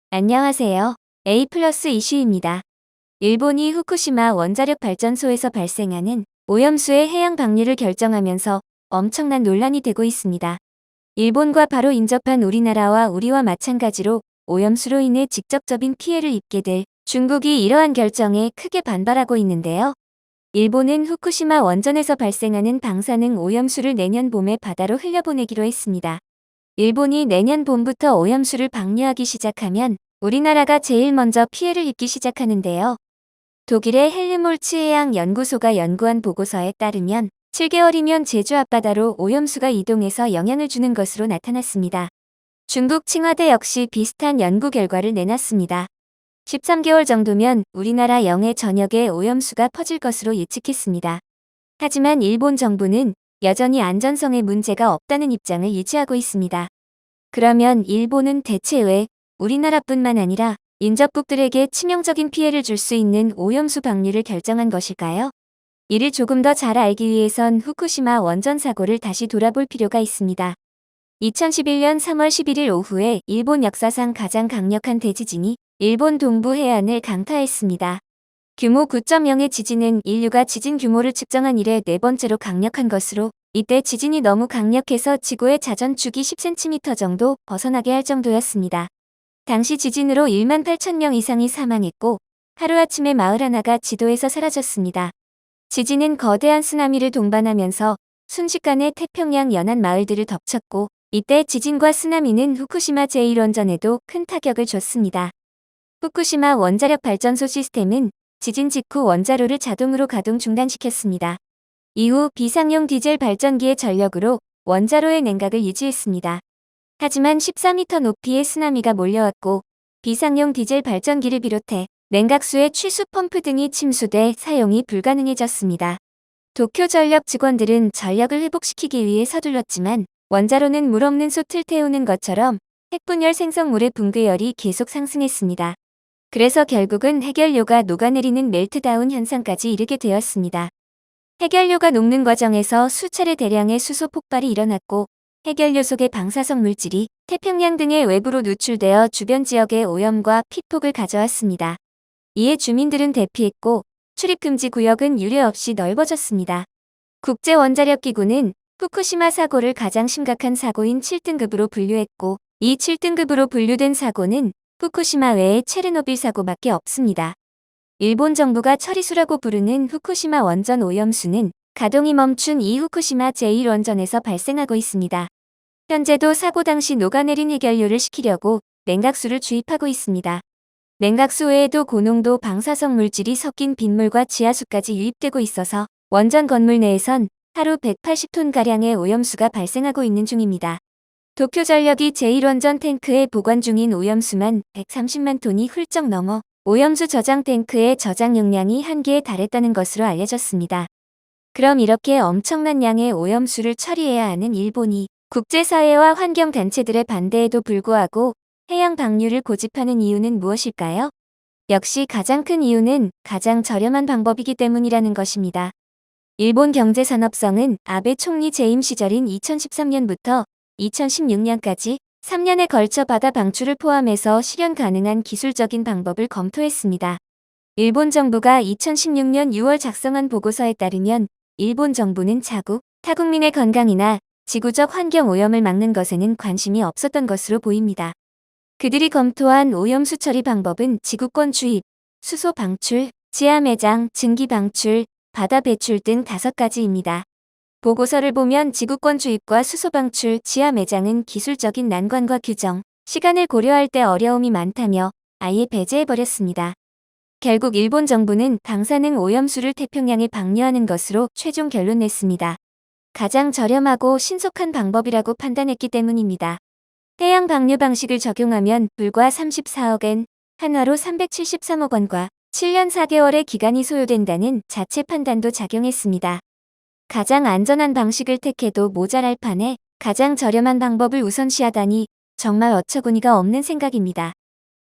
안녕하세요. A 플러스 이슈입니다. 일본이 후쿠시마 원자력 발전소에서 발생하는 오염수의 해양 방류를 결정하면서 엄청난 논란이 되고 있습니다. 일본과 바로 인접한 우리나라와 우리와 마찬가지로 오염수로 인해 직접적인 피해를 입게 될 중국이 이러한 결정에 크게 반발하고 있는데요. 일본은 후쿠시마 원전에서 발생하는 방사능 오염수를 내년 봄에 바다로 흘려보내기로 했습니다. 일본이 내년 봄부터 오염수를 방류하기 시작하면 우리나라가 제일 먼저 피해를 입기 시작하는데요. 독일의 헬름홀츠 해양연구소가 연구한 보고서에 따르면 7개월이면 제주 앞바다로 오염수가 이동해서 영향을 주는 것으로 나타났습니다. 중국 칭화대 역시 비슷한 연구 결과를 내놨습니다. 13개월 정도면 우리나라 영해 전역에 오염수가 퍼질 것으로 예측했습니다. 하지만 일본 정부는 여전히 안전성에 문제가 없다는 입장을 유지하고 있습니다. 그러면 일본은 대체 왜 우리나라뿐만 아니라 인접국들에게 치명적인 피해를 줄 수 있는 오염수 방류를 결정한 것일까요? 이를 조금 더 잘 알기 위해선 후쿠시마 원전 사고를 다시 돌아볼 필요가 있습니다. 2011년 3월 11일 오후에 일본 역사상 가장 강력한 대지진이 일본 동부 해안을 강타했습니다. 규모 9.0의 지진은 인류가 지진 규모를 측정한 이래 네 번째로 강력한 것으로 이때 지진이 너무 강력해서 지구의 자전축이 10cm 정도 벗어나게 할 정도였습니다. 당시 지진으로 1만 8천 명 이상이 사망했고 하루아침에 마을 하나가 지도에서 사라졌습니다. 지진은 거대한 쓰나미를 동반하면서 순식간에 태평양 연안 마을들을 덮쳤고 이때 지진과 쓰나미는 후쿠시마 제1원전에도 큰 타격을 줬습니다. 후쿠시마 원자력 발전소 시스템은 지진 직후 원자로를 자동으로 가동 중단시켰습니다. 이후 비상용 디젤 발전기의 전력으로 원자로의 냉각을 유지했습니다. 하지만 14m 높이의 쓰나미가 몰려왔고 비상용 디젤 발전기를 비롯해 냉각수의 취수 펌프 등이 침수돼 사용이 불가능해졌습니다. 도쿄전력 직원들은 전력을 회복시키기 위해 서둘렀지만 원자로는 물 없는 솥을 태우는 것처럼 핵분열 생성물의 붕괴열이 계속 상승했습니다. 그래서 결국은 해결료가 녹아내리는 멜트다운 현상까지 이르게 되었습니다. 해결료가 녹는 과정에서 수차례 대량의 수소 폭발이 일어났고 해결료 속의 방사성 물질이 태평양 등의 외부로 누출되어 주변 지역의 오염과 피폭을 가져왔습니다. 이에 주민들은 대피했고 출입금지 구역은 유례 없이 넓어졌습니다. 국제원자력기구는 후쿠시마 사고를 가장 심각한 사고인 7등급으로 분류했고 이 7등급으로 분류된 사고는 후쿠시마 외에 체르노빌 사고밖에 없습니다. 일본 정부가 처리수라고 부르는 후쿠시마 원전 오염수는 가동이 멈춘 이 후쿠시마 제1원전에서 발생하고 있습니다. 현재도 사고 당시 녹아내린 해결료를 식히려고 냉각수를 주입하고 있습니다. 냉각수 외에도 고농도 방사성 물질이 섞인 빗물과 지하수까지 유입되고 있어서 원전 건물 내에선 하루 180톤가량의 오염수가 발생하고 있는 중입니다. 도쿄전력이 제1원전 탱크에 보관 중인 오염수만 130만 톤이 훌쩍 넘어 오염수 저장 탱크의 저장 용량이 한계에 달했다는 것으로 알려졌습니다. 그럼 이렇게 엄청난 양의 오염수를 처리해야 하는 일본이 국제사회와 환경단체들의 반대에도 불구하고 해양 방류를 고집하는 이유는 무엇일까요? 역시 가장 큰 이유는 가장 저렴한 방법이기 때문이라는 것입니다. 일본 경제산업성은 아베 총리 재임 시절인 2013년부터 2016년까지 3년에 걸쳐 바다 방출을 포함해서 실현 가능한 기술적인 방법을 검토했습니다. 일본 정부가 2016년 6월 작성한 보고서에 따르면 일본 정부는 자국, 타국민의 건강이나 지구적 환경 오염을 막는 것에는 관심이 없었던 것으로 보입니다. 그들이 검토한 오염수 처리 방법은 지구권 주입, 수소 방출, 지하 매장, 증기 방출, 바다 배출 등 5가지입니다. 보고서를 보면 지구권 주입과 수소 방출, 지하 매장은 기술적인 난관과 규정, 시간을 고려할 때 어려움이 많다며 아예 배제해버렸습니다. 결국 일본 정부는 방사능 오염수를 태평양에 방류하는 것으로 최종 결론 냈습니다. 가장 저렴하고 신속한 방법이라고 판단했기 때문입니다. 해양 방류 방식을 적용하면 불과 34억엔, 한화로 373억 원과 7년 4개월의 기간이 소요된다는 자체 판단도 작용했습니다. 가장 안전한 방식을 택해도 모자랄 판에 가장 저렴한 방법을 우선시하다니 정말 어처구니가 없는 생각입니다.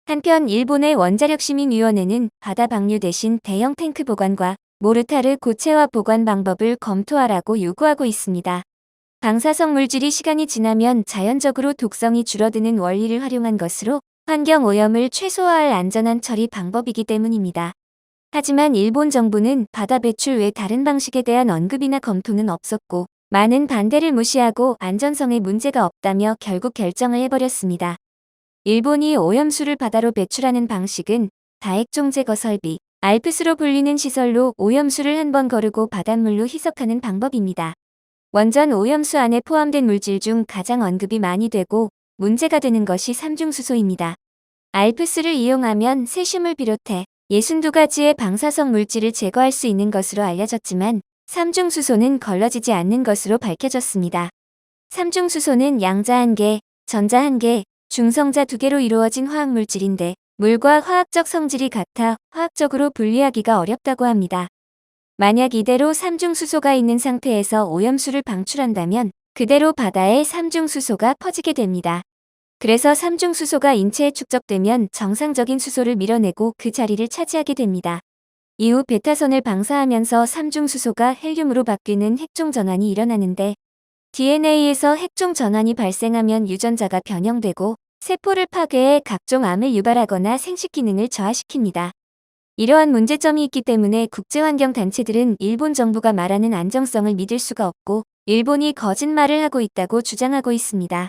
한편 일본의 원자력시민위원회는 바다 방류 대신 대형 탱크 보관과 모르타르 고체화 보관 방법을 검토하라고 요구하고 있습니다. 방사성 물질이 시간이 지나면 자연적으로 독성이 줄어드는 원리를 활용한 것으로 환경 오염을 최소화할 안전한 처리 방법이기 때문입니다. 하지만 일본 정부는 바다 배출 외 다른 방식에 대한 언급이나 검토는 없었고, 많은 반대를 무시하고 안전성에 문제가 없다며 결국 결정을 해버렸습니다. 일본이 오염수를 바다로 배출하는 방식은 다액종 제거 설비, 알프스로 불리는 시설로 오염수를 한 번 거르고 바닷물로 희석하는 방법입니다. 원전 오염수 안에 포함된 물질 중 가장 언급이 많이 되고 문제가 되는 것이 삼중수소입니다. 알프스를 이용하면 세슘을 비롯해 62가지의 방사성 물질을 제거할 수 있는 것으로 알려졌지만 삼중수소는 걸러지지 않는 것으로 밝혀졌습니다. 삼중수소는 양자 1개, 전자 1개, 중성자 2개로 이루어진 화학물질인데 물과 화학적 성질이 같아 화학적으로 분리하기가 어렵다고 합니다. 만약 이대로 삼중수소가 있는 상태에서 오염수를 방출한다면 그대로 바다에 삼중수소가 퍼지게 됩니다. 그래서 삼중수소가 인체에 축적되면 정상적인 수소를 밀어내고 그 자리를 차지하게 됩니다. 이후 베타선을 방사하면서 삼중수소가 헬륨으로 바뀌는 핵종 전환이 일어나는데 DNA에서 핵종 전환이 발생하면 유전자가 변형되고 세포를 파괴해 각종 암을 유발하거나 생식 기능을 저하시킵니다. 이러한 문제점이 있기 때문에 국제환경단체들은 일본 정부가 말하는 안정성을 믿을 수가 없고 일본이 거짓말을 하고 있다고 주장하고 있습니다.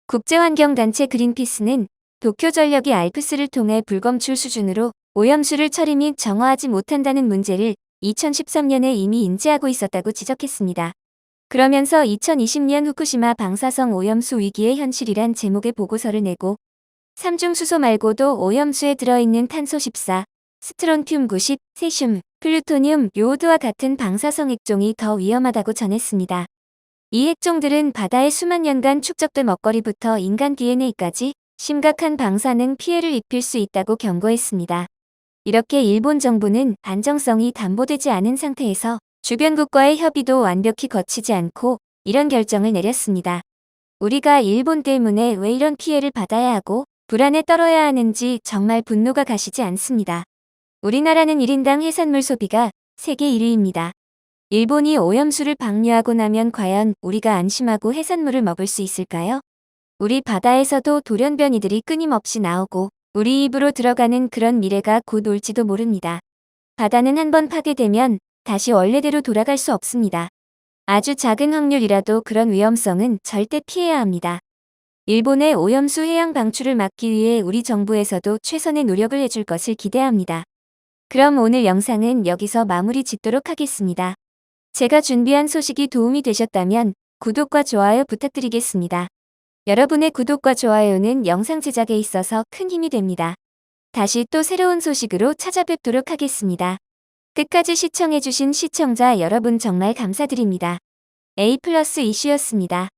국제환경단체 그린피스는 도쿄전력이 알프스를 통해 불검출 수준으로 오염수를 처리 및 정화하지 못한다는 문제를 2013년에 이미 인지하고 있었다고 지적했습니다. 그러면서 2020년 후쿠시마 방사성 오염수 위기의 현실이란 제목의 보고서를 내고 삼중수소 말고도 오염수에 들어있는 탄소 14, 스트론튬 90, 세슘, 플루토늄, 요오드와 같은 방사성 핵종이 더 위험하다고 전했습니다. 이 핵종들은 바다에 수만 년간 축적된 먹거리부터 인간 DNA까지 심각한 방사능 피해를 입힐 수 있다고 경고했습니다. 이렇게 일본 정부는 안정성이 담보되지 않은 상태에서 주변국과의 협의도 완벽히 거치지 않고 이런 결정을 내렸습니다. 우리가 일본 때문에 왜 이런 피해를 받아야 하고 불안에 떨어야 하는지 정말 분노가 가시지 않습니다. 우리나라는 1인당 해산물 소비가 세계 1위입니다. 일본이 오염수를 방류하고 나면 과연 우리가 안심하고 해산물을 먹을 수 있을까요? 우리 바다에서도 돌연변이들이 끊임없이 나오고 우리 입으로 들어가는 그런 미래가 곧 올지도 모릅니다. 바다는 한번 파괴되면 다시 원래대로 돌아갈 수 없습니다. 아주 작은 확률이라도 그런 위험성은 절대 피해야 합니다. 일본의 오염수 해양 방출을 막기 위해 우리 정부에서도 최선의 노력을 해줄 것을 기대합니다. 그럼 오늘 영상은 여기서 마무리 짓도록 하겠습니다. 제가 준비한 소식이 도움이 되셨다면 구독과 좋아요 부탁드리겠습니다. 여러분의 구독과 좋아요는 영상 제작에 있어서 큰 힘이 됩니다. 다시 또 새로운 소식으로 찾아뵙도록 하겠습니다. 끝까지 시청해주신 시청자 여러분 정말 감사드립니다. A+ 이슈였습니다.